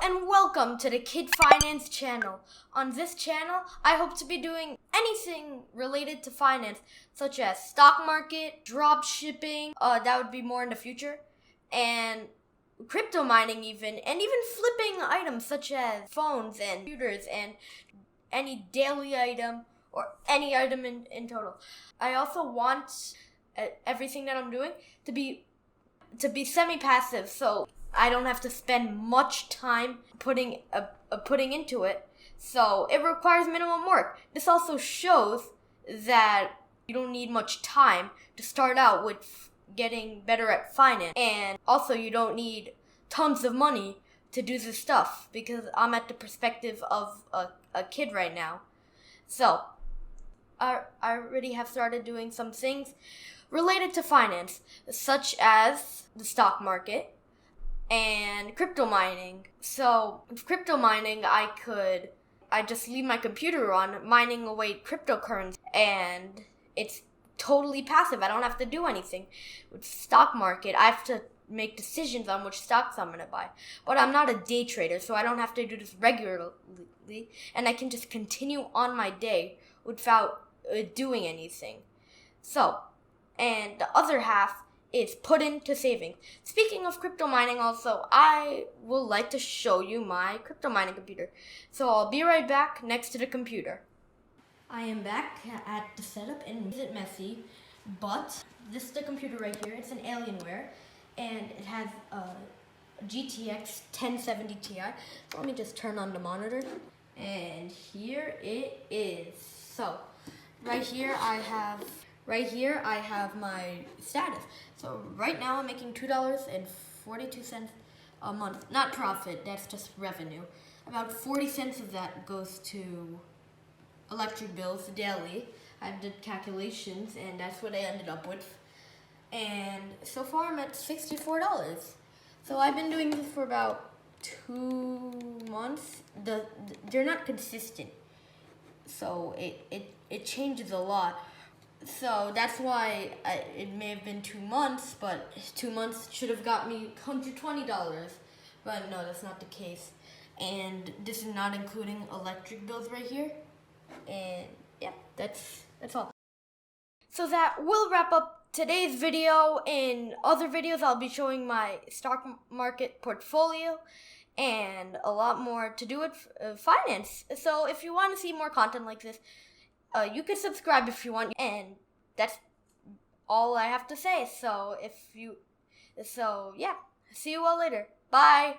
and welcome to the KidFinance channel. On this channel, I hope to be doing anything related to finance, such as stock market, drop shipping, that would be more in the future, and crypto mining even flipping items such as phones and computers and any daily item or any item in total. I also want everything that I'm doing to be semi-passive, so I don't have to spend much time putting into it. So it requires minimum work. This also shows that you don't need much time to start out with getting better at finance, and also you don't need tons of money to do this stuff, because I'm at the perspective of a kid right now. So I already have started doing some things related to finance, such as the stock market and crypto mining. So with crypto mining, I just leave my computer on, mining away cryptocurrency, and it's totally passive. I don't have to do anything. With stock market, I have to make decisions on which stocks I'm going to buy. But I'm not a day trader, so I don't have to do this regularly, and I can just continue on my day without doing anything. So, and the other half is put into savings. Speaking of crypto mining also, I will like to show you my crypto mining computer. So I'll be right back next to the computer. I am back at the setup, and is it messy, but this is the computer right here. It's an Alienware, and it has a GTX 1070 Ti. So let me just turn on the monitor, and here it is. So right here I have my status. So right now I'm making $2.42 a month. Not profit, that's just revenue. About 40 cents of that goes to electric bills daily. I did calculations, and that's what I ended up with. And so far I'm at $64. So I've been doing this for about 2 months. They're not consistent, so it changes a lot. So that's why it may have been 2 months, but 2 months should have got me $120. But no, that's not the case. And this is not including electric bills right here. And yeah, that's all. So that will wrap up today's video. In other videos, I'll be showing my stock market portfolio and a lot more to do with finance. So if you want to see more content like this, you can subscribe if you want, and that's all I have to say. So yeah, see you all later. Bye.